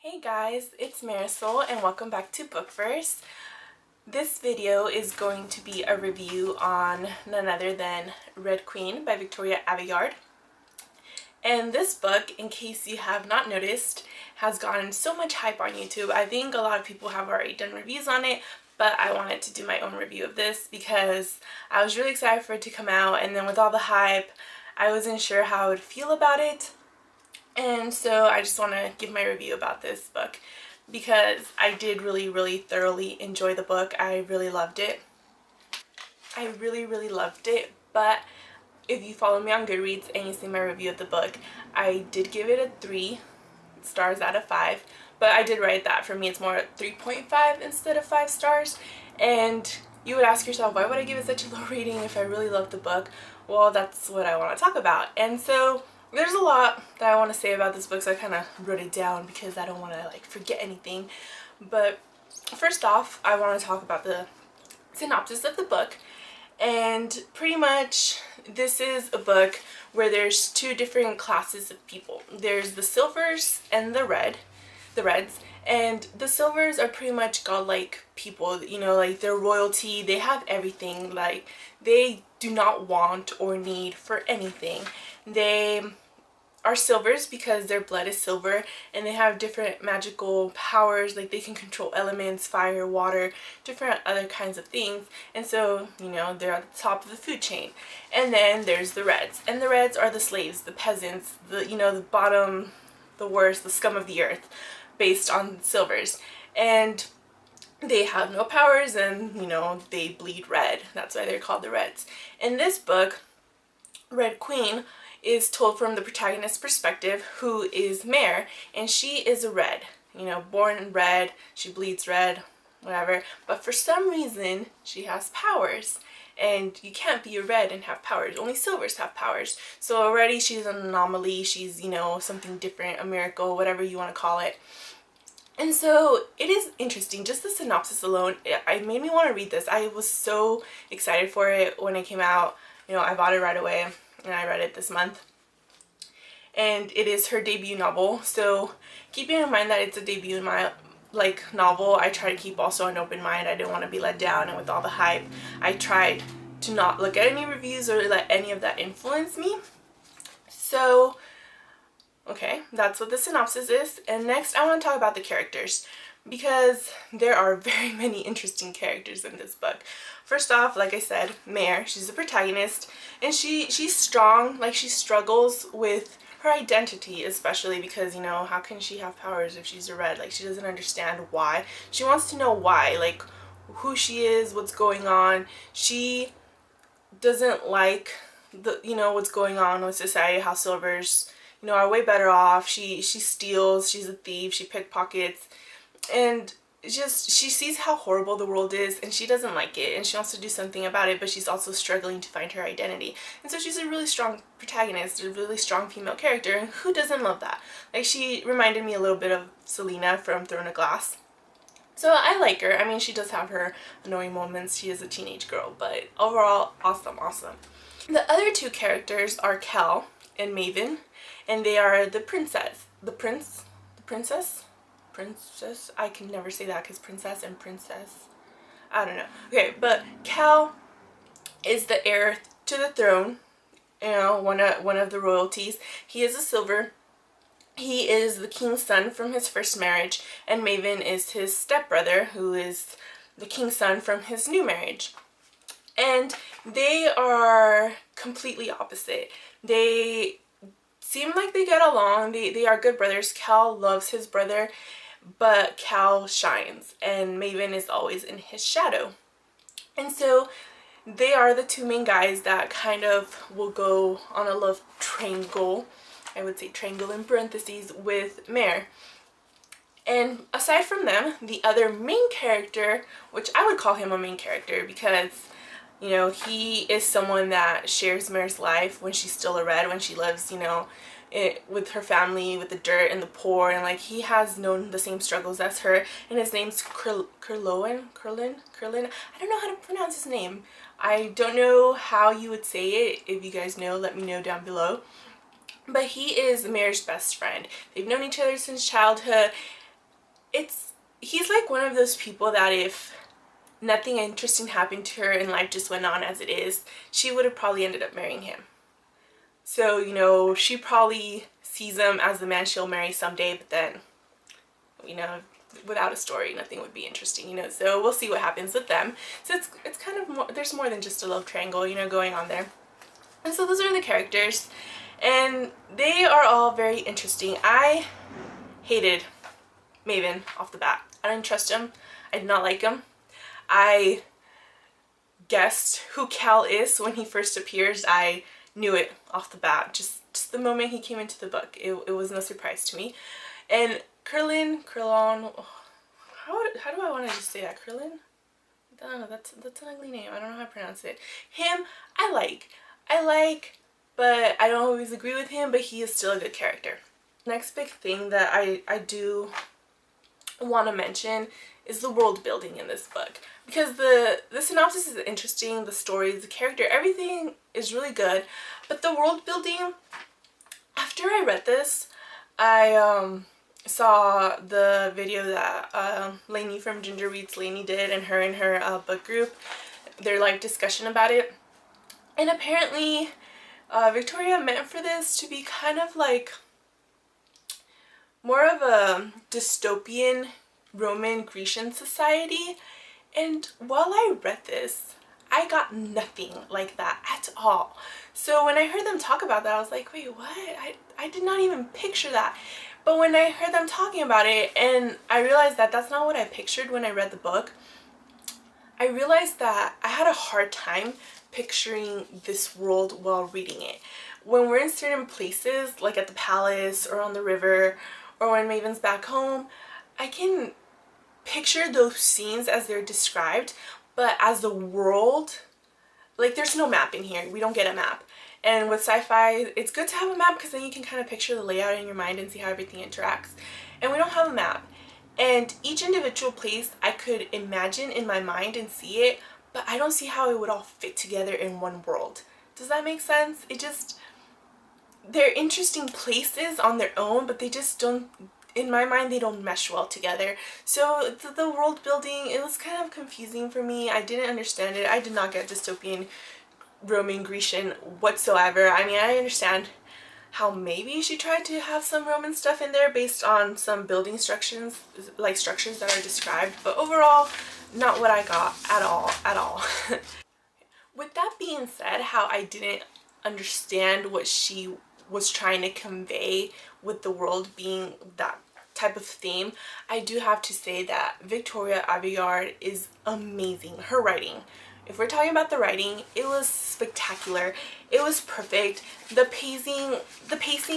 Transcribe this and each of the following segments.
Hey guys, it's Marisol and welcome back to BookVerse. This video is going to be a review on none other than Red Queen by Victoria Aveyard. And this book, in case you have not noticed, has gotten so much hype on YouTube. I think a lot of people have already done reviews on it, but I wanted to do my own review of this because I was really excited for it to come out, and then with all the hype, I wasn't sure how I would feel about it. And so I just want to give my review about this book because I did really thoroughly enjoy the book. I really loved it. I really loved it, but if you follow me on Goodreads and you see my review of the book, I did give it a 3 stars out of 5, but I did write that for me it's more 3.5 instead of 5 stars. And you would ask yourself, why would I give it such a low rating if I really loved the book? Well, that's what I want to talk about. And so there's a lot that I want to say about this book, so I kind of wrote it down because I don't want to forget anything. But first off, I want to talk about the synopsis of the book. And pretty much this is a book where there's two different classes of people. There's the silvers and the reds. And the silvers are pretty much godlike people, you know, like they're royalty, they have everything, like they do not want or need for anything. They are silvers because their blood is silver, and they have different magical powers, like they can control elements, fire, water, different other kinds of things. And so, you know, they're at the top of the food chain. And then there's the reds, and the reds are the slaves, the peasants, the, you know, the bottom, the worst, the scum of the earth, based on silvers. And they have no powers, and, you know, they bleed red. That's why they're called the reds. In this book, Red Queen is told from the protagonist's perspective, who is Mare, and she is a red. You know, born red, she bleeds red, whatever. But for some reason, she has powers. And you can't be a red and have powers. Only silvers have powers. So already she's an anomaly. She's, you know, something different, a miracle, whatever you want to call it. And so it is interesting. Just the synopsis alone, it made me want to read this. I was so excited for it when it came out. You know, I bought it right away and I read it this month. And it is her debut novel. So keeping in mind that it's a debut novel, I try to keep also an open mind. I didn't want to be let down, and with all the hype, I tried to not look at any reviews or let any of that influence me. So okay, that's what the synopsis is. And next I want to talk about the characters, because there are very many interesting characters in this book. First off, like I said, Mare, she's the protagonist, and she's strong. Like, she struggles with her identity, especially because, you know, how can she have powers if she's a red? Like, she doesn't understand why. She wants to know why, like who she is, what's going on. She doesn't like the, you know, what's going on with society, how silvers, you know, are way better off. She steals, she's a thief, she pickpockets, and just she sees how horrible the world is, and she doesn't like it, and she wants to do something about it, but she's also struggling to find her identity. And so she's a really strong protagonist, a really strong female character, and who doesn't love that? Like, she reminded me a little bit of Selena from Throne of Glass. So I like her. I mean, she does have her annoying moments. She is a teenage girl, but overall, awesome. The other two characters are Cal and Maven, and they are the princess. Princess? I can never say that because princess and princess, I don't know. Okay, but Cal is the heir to the throne, you know, one of the royalties. He is a silver. He is the king's son from his first marriage, and Maven is his stepbrother, who is the king's son from his new marriage. And they are completely opposite. They seem like they get along. They are good brothers. Cal loves his brother, but Cal shines, and Maven is always in his shadow. And so they are the two main guys that kind of will go on a love triangle, I would say triangle in parentheses, with Mare. And aside from them, the other main character, which I would call him a main character because, you know, he is someone that shares Mare's life when she's still a red, when she lives, you know, with her family, with the dirt and the poor, and like he has known the same struggles as her, and his name's Curlin. I don't know how to pronounce his name. I don't know how you would say it. If you guys know, let me know down below. But he is Mare's best friend. They've known each other since childhood. he's like one of those people that if nothing interesting happened to her and life just went on as it is, she would have probably ended up marrying him. So, you know, she probably sees him as the man she'll marry someday, but then, you know, without a story, nothing would be interesting, you know. So we'll see what happens with them. So it's kind of more, there's more than just a love triangle, you know, going on there. And so those are the characters, and they are all very interesting. I hated Maven off the bat. I didn't trust him. I did not like him. I guessed who Cal is when he first appears. I knew it off the bat. Just the moment he came into the book. It was no surprise to me. And Krillon, how do I want to just say that? Krillon? I don't know, that's an ugly name. I don't know how to pronounce it. Him, I like, but I don't always agree with him, but he is still a good character. Next big thing that I do want to mention is the world building in this book, because the synopsis is interesting, the stories, the character, everything is really good, but the world building, after I read this, I saw the video that Lainey from Ginger Reads Lainey did, and her book group, their like discussion about it, and apparently Victoria meant for this to be kind of like more of a dystopian Roman Grecian society, and while I read this, I got nothing like that at all. So when I heard them talk about that, I was like, wait, what? I did not even picture that. But when I heard them talking about it, and I realized that that's not what I pictured when I read the book, I realized that I had a hard time picturing this world while reading it. When we're in certain places, like at the palace or on the river, or when Maven's back home, I can picture those scenes as they're described, but as the world, like there's no map in here. We don't get a map. And with sci-fi, it's good to have a map because then you can kind of picture the layout in your mind and see how everything interacts. And we don't have a map. And each individual place I could imagine in my mind and see it, but I don't see how it would all fit together in one world. Does that make sense? They're interesting places on their own, but they just don't, in my mind, they don't mesh well together. So the world building, it was kind of confusing for me. I didn't understand it. I did not get dystopian Roman Grecian whatsoever. I mean, I understand how maybe she tried to have some Roman stuff in there based on some building structures that are described, but overall, not what I got at all. With that being said, how I didn't understand what she was trying to convey with the world being that type of theme, I do have to say that Victoria Aveyard is amazing. Her writing, if we're talking about the writing, it was spectacular. It was perfect. The pacing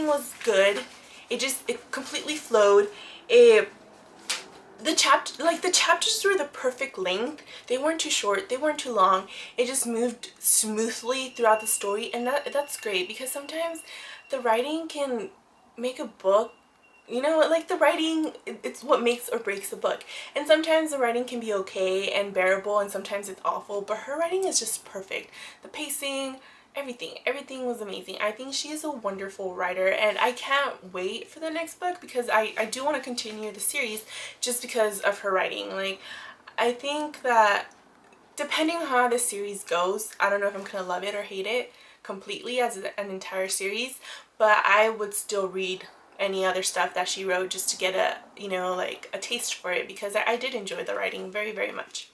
was good. It completely flowed. The chapters were the perfect length. They weren't too short, they weren't too long. It just moved smoothly throughout the story, and that's great, because sometimes the writing can make a book, you know, like the writing, it's what makes or breaks a book. And sometimes the writing can be okay and bearable, and sometimes it's awful, but her writing is just perfect. The pacing, everything was amazing. I think she is a wonderful writer, and I can't wait for the next book, because I do want to continue the series just because of her writing. Like, I think that depending on how the series goes, I don't know if I'm gonna love it or hate it completely as an entire series, but I would still read any other stuff that she wrote just to get a, you know, like a taste for it, because I did enjoy the writing very, very much.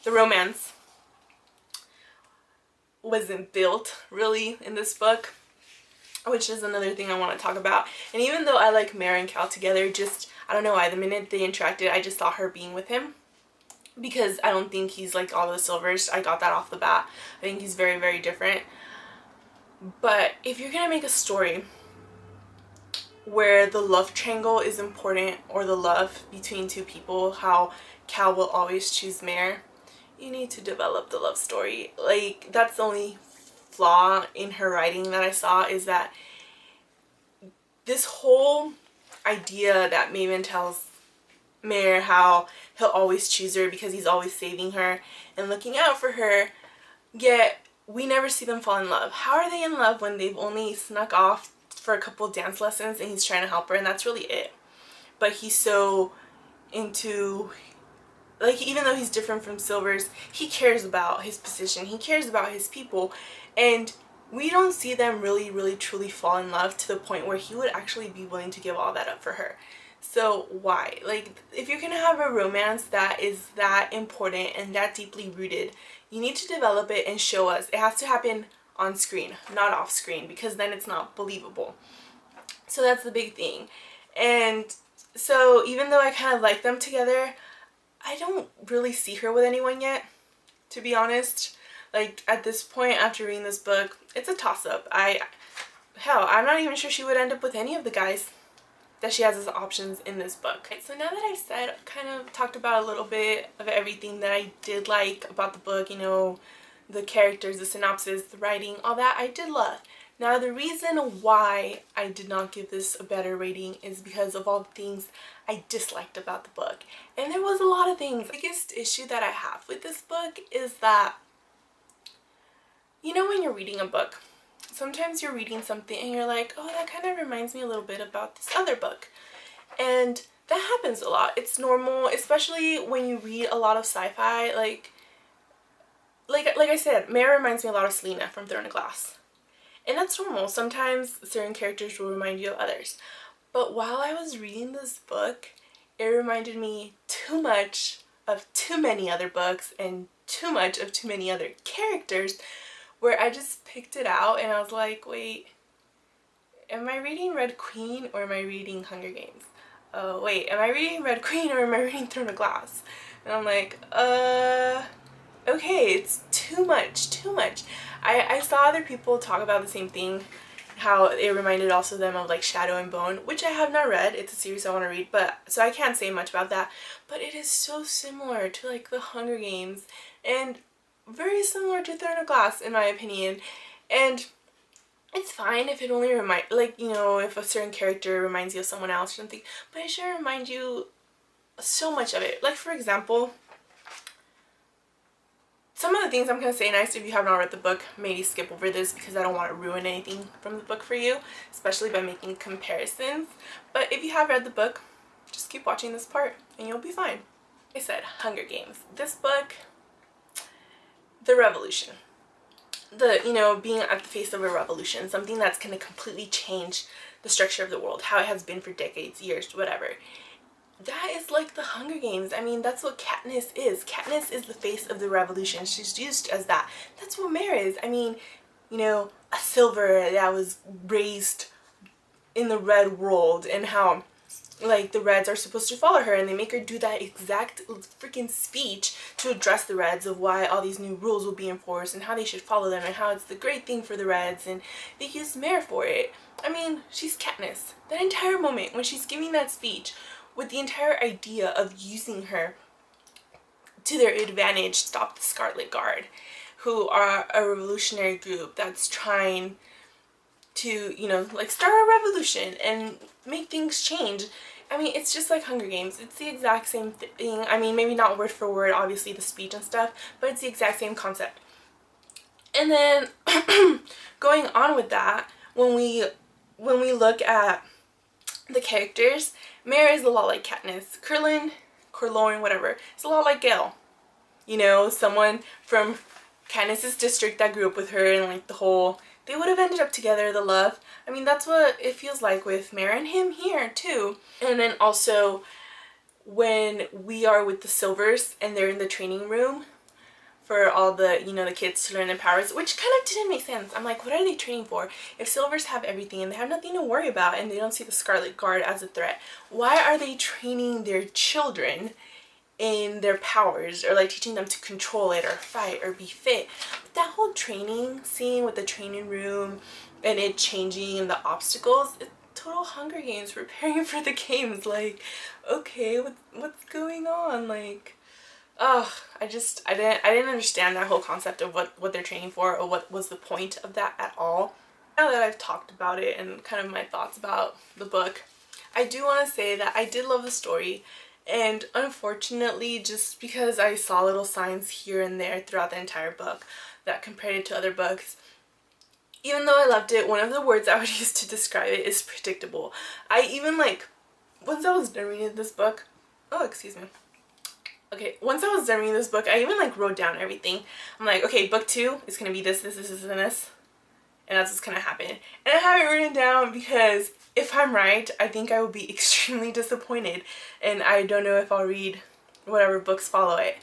The romance wasn't built really in this book, which is another thing I want to talk about. And even though I like Mare and Cal together, just, I don't know why, the minute they interacted, I just saw her being with him, because I don't think he's like all the Silvers. I got that off the bat. I think he's very, very different. But if you're gonna make a story where the love triangle is important, or the love between two people, how Cal will always choose Mare, you need to develop the love story. Like, that's the only flaw in her writing that I saw, is that this whole idea that Maven tells Mare how he'll always choose her because he's always saving her and looking out for her, yet we never see them fall in love. How are they in love when they've only snuck off for a couple dance lessons and he's trying to help her, and that's really it? But he's so into, like, even though he's different from Silver's, he cares about his position, he cares about his people, and we don't see them really, really, truly fall in love to the point where he would actually be willing to give all that up for her. So why? Like, if you're gonna have a romance that is that important and that deeply rooted, you need to develop it and show us. It has to happen on screen, not off screen, because then it's not believable. So that's the big thing. And so even though I kind of like them together, I don't really see her with anyone yet, to be honest. Like, at this point, after reading this book, it's a toss-up. Hell, I'm not even sure she would end up with any of the guys that she has as options in this book. Okay, so now that I've said, kind of talked about a little bit of everything that I did like about the book, you know, the characters, the synopsis, the writing, all that I did love. Now, the reason why I did not give this a better rating is because of all the things I disliked about the book. And there was a lot of things. The biggest issue that I have with this book is that, you know, when you're reading a book, sometimes you're reading something and you're like, oh, that kind of reminds me a little bit about this other book. And that happens a lot. It's normal, especially when you read a lot of sci-fi. Like I said, Mare reminds me a lot of Selena from Throne of Glass. And that's normal. Sometimes certain characters will remind you of others. But while I was reading this book, it reminded me too much of too many other books and too much of too many other characters, where I just picked it out and I was like, wait, am I reading Red Queen or am I reading Hunger Games? Oh, wait, am I reading Red Queen or am I reading Throne of Glass? And I'm like, okay, it's too much, too much. I saw other people talk about the same thing, how it reminded also them of like Shadow and Bone, which I have not read. It's a series I want to read, but so I can't say much about that. But it is so similar to like the Hunger Games and very similar to Throne of Glass in my opinion. And it's fine if it only like, you know, if a certain character reminds you of someone else or something, but it shouldn't remind you so much of it. Like, for example, some of the things I'm going to say next, if you have not read the book, maybe skip over this because I don't want to ruin anything from the book for you, especially by making comparisons. But if you have read the book, just keep watching this part and you'll be fine. Like I said, Hunger Games. This book, the revolution. You know, being at the face of a revolution, something that's going to completely change the structure of the world, how it has been for decades, years, whatever. That is like the Hunger Games. I mean, that's what Katniss is. Katniss is the face of the revolution. She's used as that. That's what Mare is. I mean, you know, a silver that was raised in the red world, and how, like, the Reds are supposed to follow her, and they make her do that exact freaking speech to address the Reds of why all these new rules will be enforced and how they should follow them and how it's the great thing for the Reds, and they use Mare for it. I mean, she's Katniss. That entire moment when she's giving that speech, with the entire idea of using her to their advantage, stop the Scarlet Guard, who are a revolutionary group that's trying to, you know, like, start a revolution and make things change. I mean, it's just like Hunger Games. It's the exact same thing. I mean, maybe not word for word, obviously, the speech and stuff, but it's the exact same concept. And then going on with that, when we look at the characters, Mare is a lot like Katniss. Curlorn, whatever, it's a lot like Gale. You know, someone from Katniss's district that grew up with her, and like the whole, they would have ended up together, the love. I mean, that's what it feels like with Mare and him here too. And then also when we are with the Silvers and they're in the training room for all the, you know, the kids to learn their powers, which kind of didn't make sense. I'm like, what are they training for? If Silvers have everything and they have nothing to worry about and they don't see the Scarlet Guard as a threat, why are they training their children in their powers, or like teaching them to control it or fight or be fit? But that whole training scene with the training room and it changing and the obstacles, it's total Hunger Games, preparing for the games. Like, okay, what's going on? Like, oh, I didn't understand that whole concept of what they're training for, or what was the point of that at all. Now that I've talked about it and kind of my thoughts about the book, I do want to say that I did love the story, and unfortunately, just because I saw little signs here and there throughout the entire book that compared it to other books, even though I loved it, one of the words I would use to describe it is predictable. I even, like, once I was done reading this book, Oh, excuse me. Okay, once I was done reading this book, I even like wrote down everything. I'm like, okay, book 2 is gonna be this, this, this, and this. And that's what's gonna happen. And I have it written down because if I'm right, I think I will be extremely disappointed. And I don't know if I'll read whatever books follow it.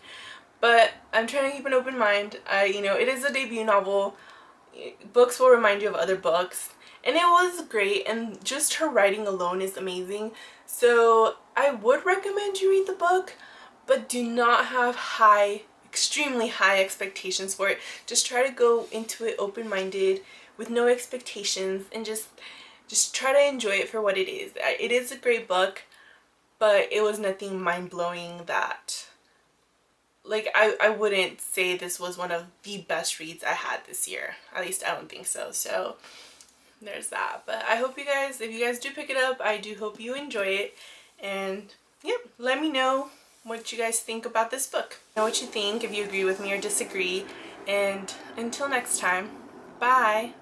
But I'm trying to keep an open mind. You know, it is a debut novel. Books will remind you of other books. And it was great, and just her writing alone is amazing. So I would recommend you read the book, but do not have extremely high expectations for it. Just try to go into it open-minded with no expectations, and just try to enjoy it for what it is. It is a great book, but it was nothing mind-blowing that, like, I wouldn't say this was one of the best reads I had this year. At least I don't think so. So there's that. But I hope you guys, if you guys do pick it up, I do hope you enjoy it. And yep, let me know what you guys think about this book. Know what you think, if you agree with me or disagree. And until next time, bye!